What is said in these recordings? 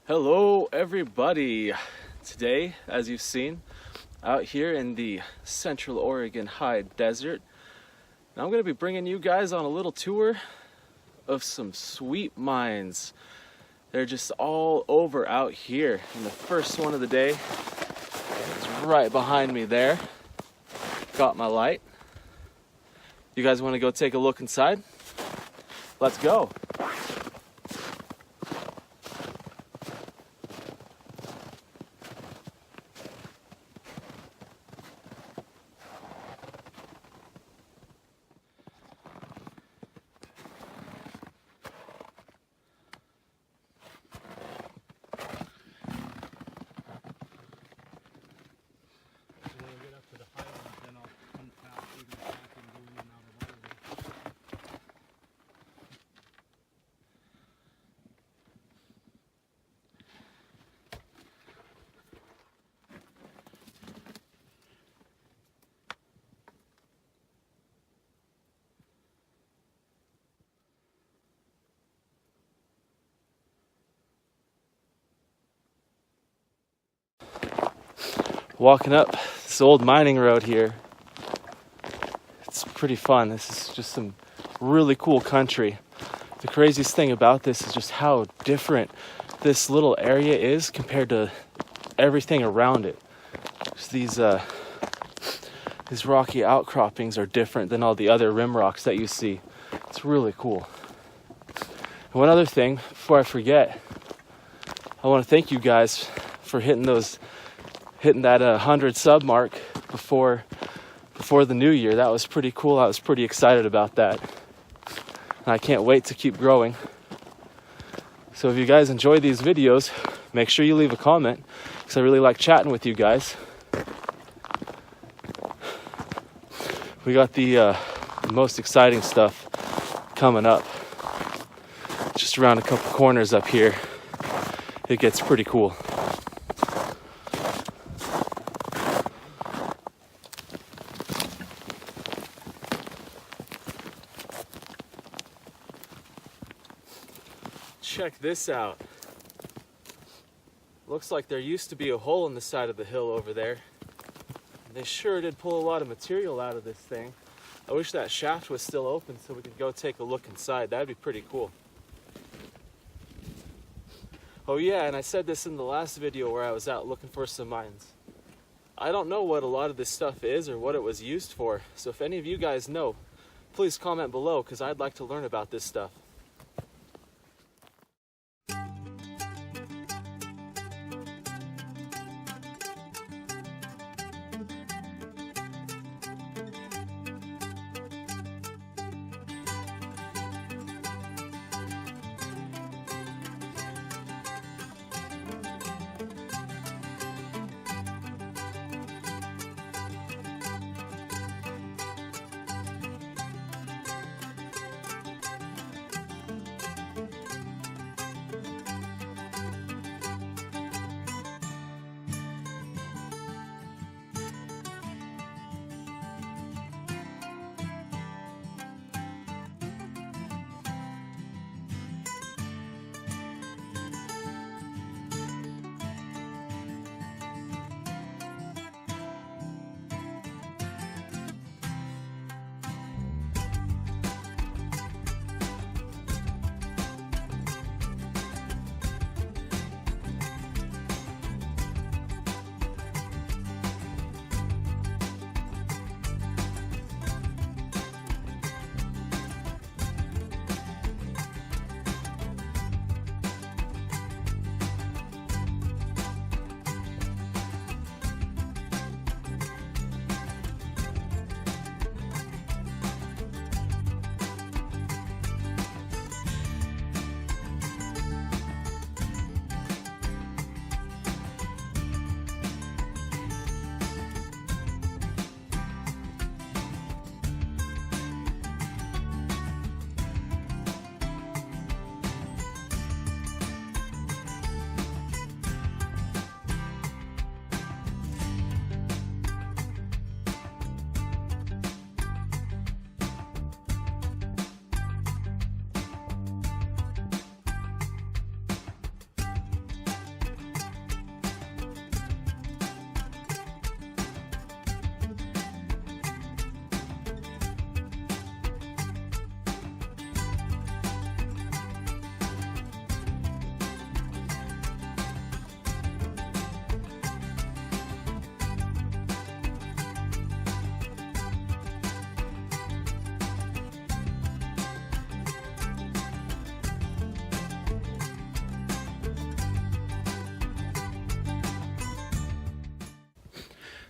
Hello everybody! Today, as you've seen, out here in the Central Oregon high desert, and I'm going to be bringing you guys on a little tour of some sweet mines. They're just all over out here, and the first one of the day is right behind me there. Got my light. You guys want to go take a look inside? Let's go! Walking up this old mining road here. It's pretty fun. This is just some really cool country. The craziest thing about this is just how different this little area is compared to everything around it. Just these rocky outcroppings are different than all the other rim rocks that you see. It's really cool. And one other thing, before I forget, I want to thank you guys for hitting that 100 sub mark before the new year. That was pretty cool. I was pretty excited about that. And I can't wait to keep growing. So if you guys enjoy these videos, make sure you leave a comment, because I really like chatting with you guys. We got the most exciting stuff coming up. Just around a couple corners up here. It gets pretty cool. Check this out. Looks like there used to be a hole in the side of the hill over there. They sure did pull a lot of material out of this thing. I wish that shaft was still open so we could go take a look inside. That'd be pretty cool. Oh yeah, and I said this in the last video where I was out looking for some mines. I don't know what a lot of this stuff is or what it was used for, so if any of you guys know, please comment below, because I'd like to learn about this stuff.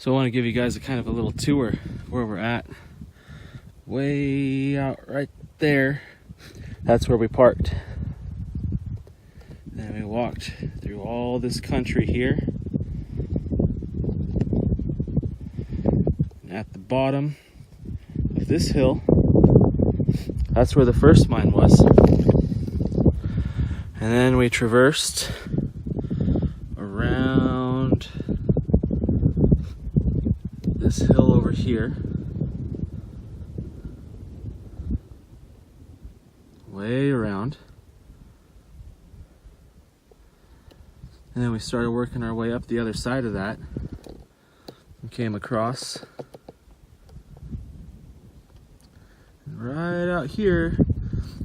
So I want to give you guys a kind of a little tour where we're at. Way out right there, that's where we parked. And we walked through all this country here. And at the bottom of this hill, that's where the first mine was. And then we traversed around this hill over here, way around, and then we started working our way up the other side of that and came across, and right out here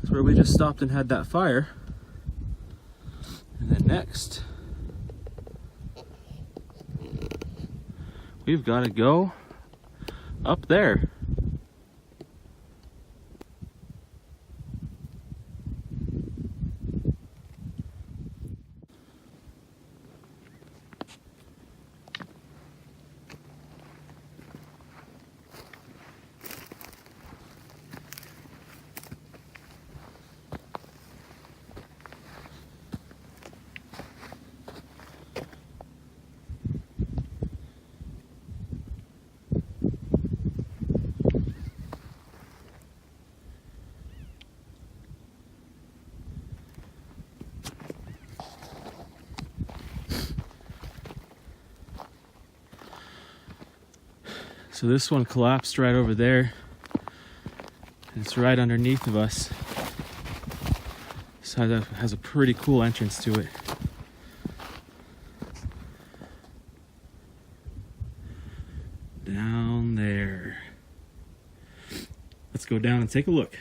is where we just stopped and had that fire. And then next we've got to go up there. So this one collapsed right over there. It's right underneath of us. So that has a pretty cool entrance to it. Down there. Let's go down and take a look.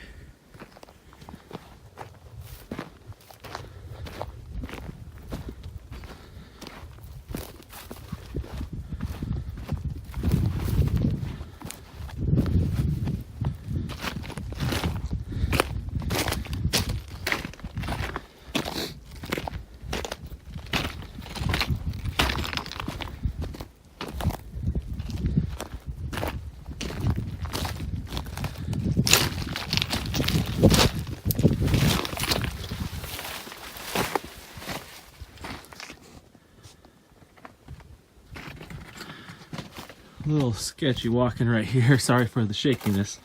A little sketchy walking right here. Sorry for the shakiness.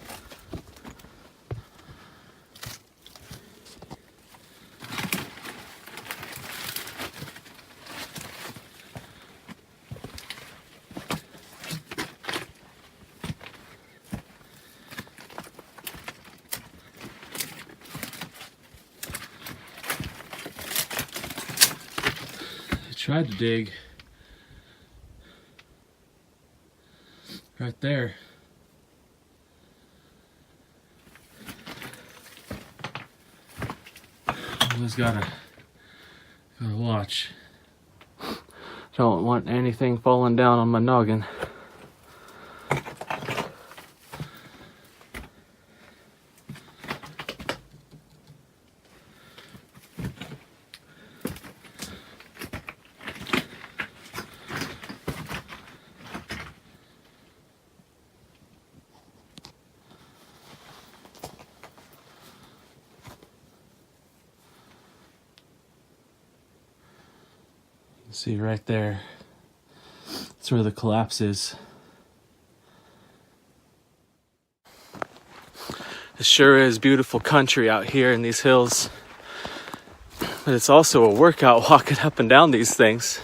I tried to dig right there. Always gotta watch. Don't want anything falling down on my noggin. See right there, that's where the collapse is. It sure is beautiful country out here in these hills, but it's also a workout walking up and down these things.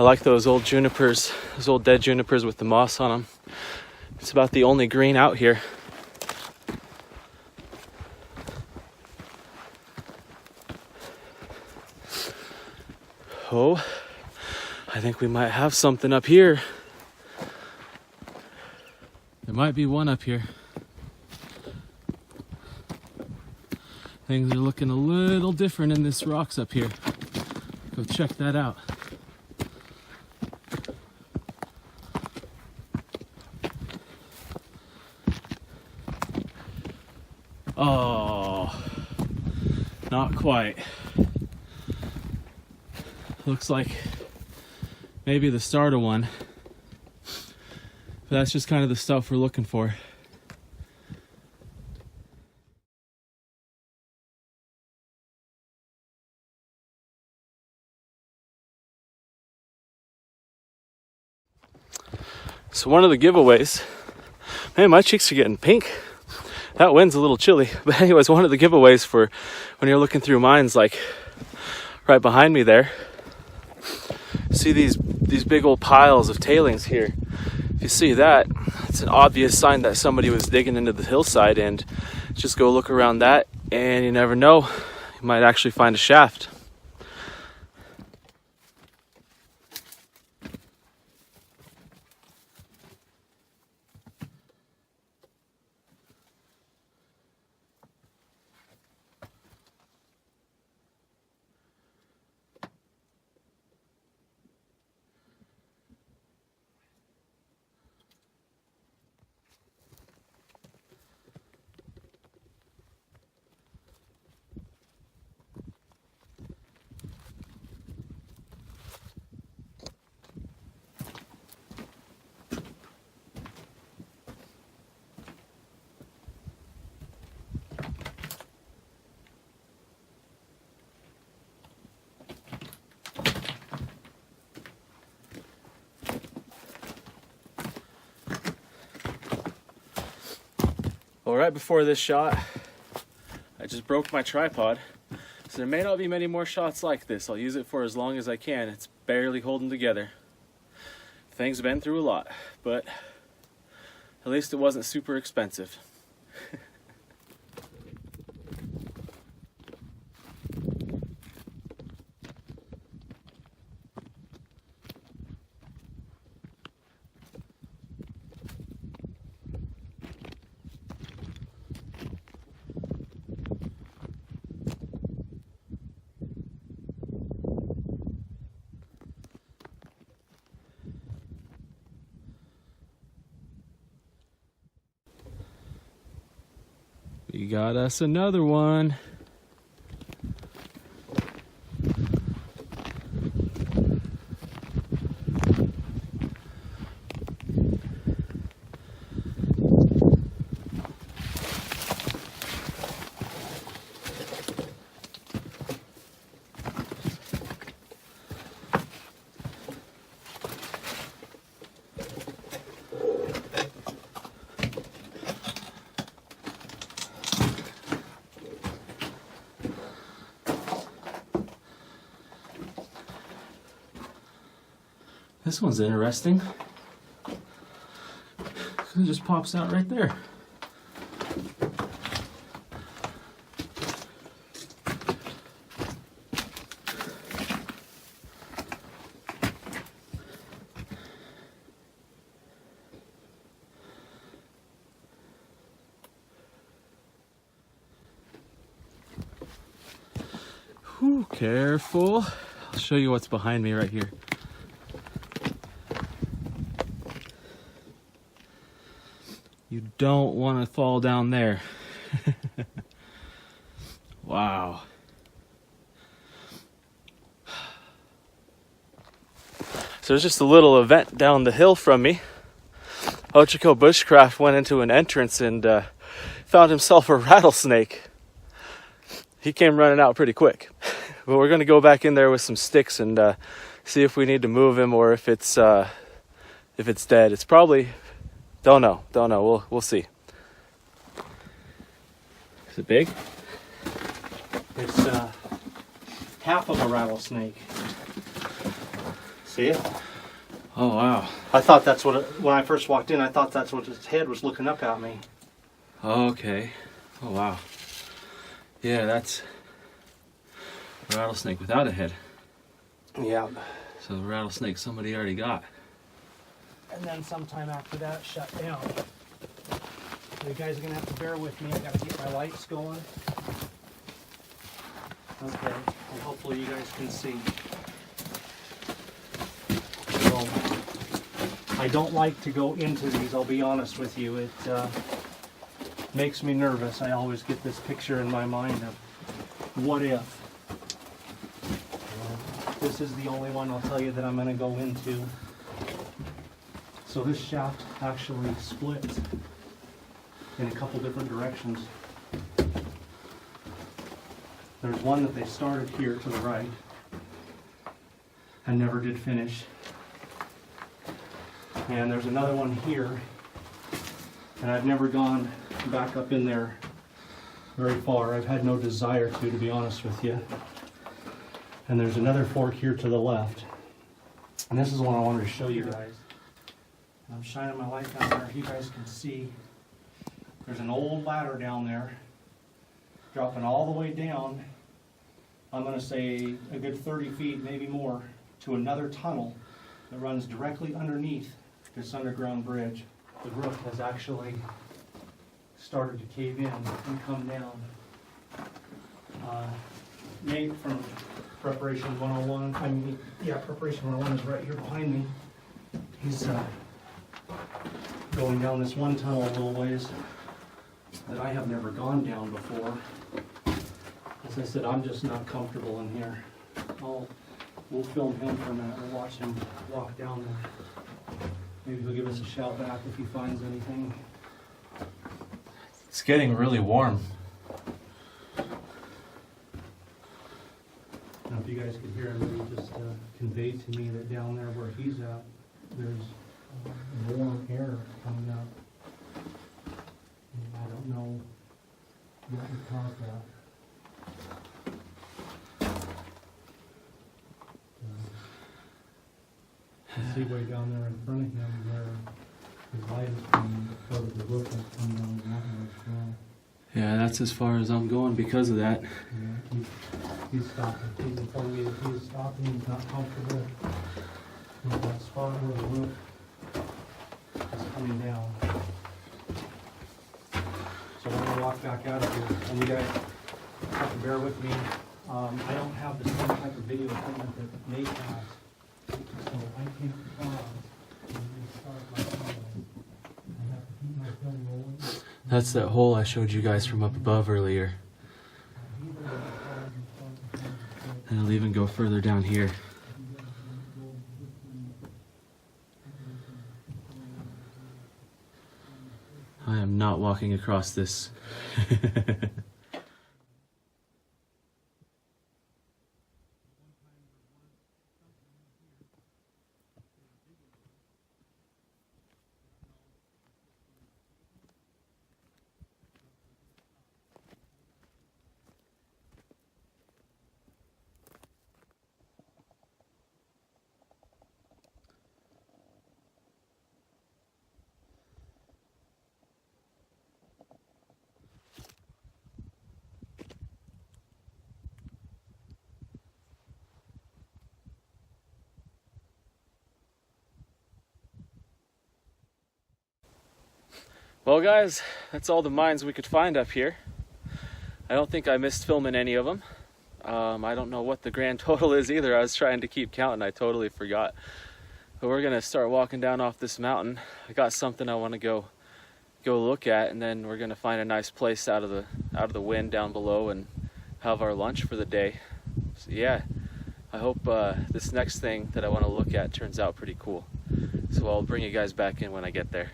I like those old junipers, those old dead junipers with the moss on them. It's about the only green out here. Oh, I think we might have something up here. There might be one up here. Things are looking a little different in this rocks up here. Go check that out. Oh, not quite. Looks like maybe the start of one. But that's just kind of the stuff we're looking for. So one of the giveaways, man, my cheeks are getting pink. That wind's a little chilly. But anyways, one of the giveaways for when you're looking through mines, like right behind me there, see these big old piles of tailings here. If you see that, it's an obvious sign that somebody was digging into the hillside, and just go look around that, and you never know, you might actually find a shaft. Well, right before this shot, I just broke my tripod. So there may not be many more shots like this. I'll use it for as long as I can. It's barely holding together. Thing's been through a lot, but at least it wasn't super expensive. We got us another one. This one's interesting. It just pops out right there. Whew, careful. I'll show you what's behind me right here. You don't want to fall down there. Wow. So there's just a little event down the hill from me. Ochoco Bushcraft went into an entrance and found himself a rattlesnake. He came running out pretty quick. But we're going to go back in there with some sticks and see if we need to move him or if it's dead. It's probably... Don't know. We'll see. Is it big? It's half of a rattlesnake. See it? Oh wow. I thought that's what when I first walked in, I thought that's what its head was looking up at me. Okay. Oh wow. Yeah, that's a rattlesnake without a head. Yeah. So the rattlesnake somebody already got. And then sometime after that, shut down. You guys are gonna have to bear with me. I gotta get my lights going. Okay, and hopefully you guys can see. So, I don't like to go into these, I'll be honest with you. makes me nervous. I always get this picture in my mind of what if. This is the only one I'll tell you that I'm going to go into. So this shaft actually splits in a couple different directions. There's one that they started here to the right and never did finish. And there's another one here, and I've never gone back up in there very far. I've had no desire to be honest with you. And there's another fork here to the left. And this is one I wanted to show you guys. I'm shining my light down there. You guys can see there's an old ladder down there, dropping all the way down, I'm going to say a good 30 feet, maybe more, to another tunnel that runs directly underneath this underground bridge. The roof has actually started to cave in and come down. Nate from Preparation 101, Preparation 101 is right here behind me. He's going down this one tunnel a little ways that I have never gone down before. As I said, I'm just not comfortable in here. We'll film him for a minute. We'll watch him walk down there. Maybe he'll give us a shout back if he finds anything. It's getting really warm. Now, if you guys could hear him, he just conveyed to me that down there where he's at, there's warm air coming up. And I don't know what would cause that. You see way down there in front of him where his light is coming out of the roof that's coming down the mountain as well. Yeah, that's as far as I'm going because of that. Yeah, he's stopping. He's telling me that he's stopping. He's not comfortable with that spot where the roof is coming down. So we're going to walk back out of here. And you guys have to bear with me. I don't have the same type of video equipment that Nate has. So I can't pause and restart my film. I have to keep my film rolling. That's that hole I showed you guys from up above earlier. And I'll even go further down here. I am not walking across this. Well guys, that's all the mines we could find up here. I don't think I missed filming any of them. I don't know what the grand total is either. I was trying to keep count and I totally forgot. But we're gonna start walking down off this mountain. I got something I want to go look at, and then we're gonna find a nice place out of the wind down below and have our lunch for the day. So yeah, I hope this next thing that I want to look at turns out pretty cool. So I'll bring you guys back in when I get there.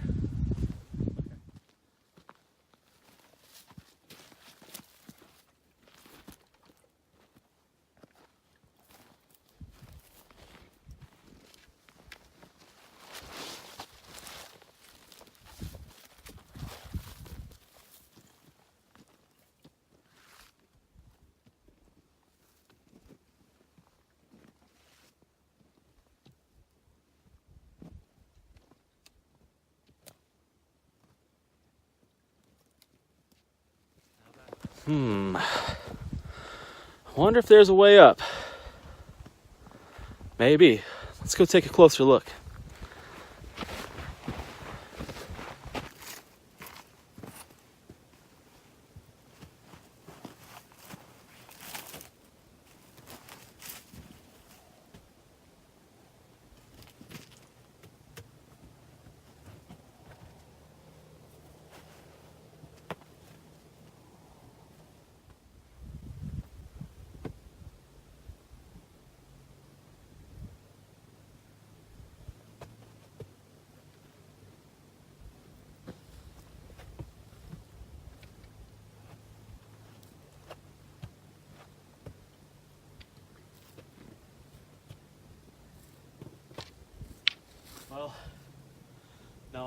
I wonder if there's a way up. Maybe. Let's go take a closer look.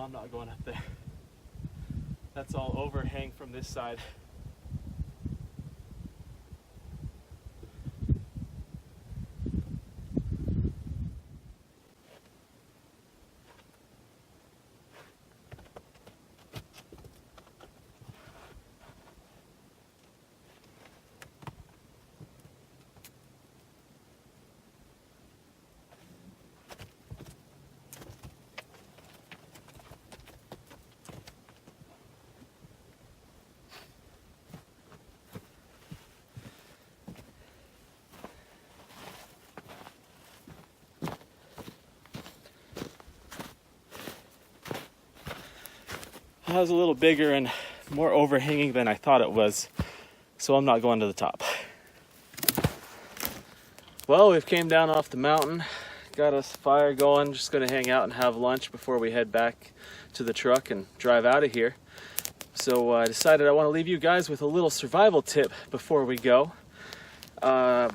I'm not going up there. That's all overhang from this side. It was a little bigger and more overhanging than I thought it was, so I'm not going to the top. Well, we've came down off the mountain, got us fire going, just going to hang out and have lunch before we head back to the truck and drive out of here. So I decided I want to leave you guys with a little survival tip before we go.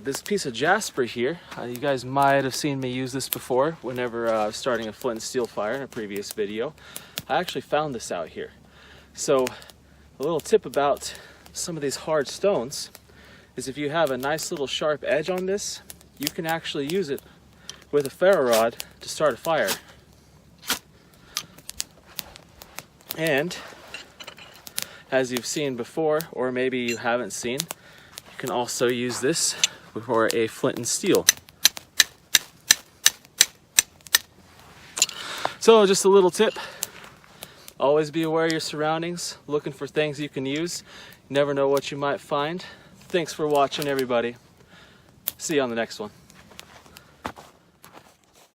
This piece of jasper here, you guys might have seen me use this before whenever I was starting a flint and steel fire in a previous video. I actually found this out here. So a little tip about some of these hard stones is if you have a nice little sharp edge on this, you can actually use it with a ferro rod to start a fire. And as you've seen before, or maybe you haven't seen, you can also use this for a flint and steel. So just a little tip. Always be aware of your surroundings, looking for things you can use. You never know what you might find. Thanks for watching, everybody. See you on the next one.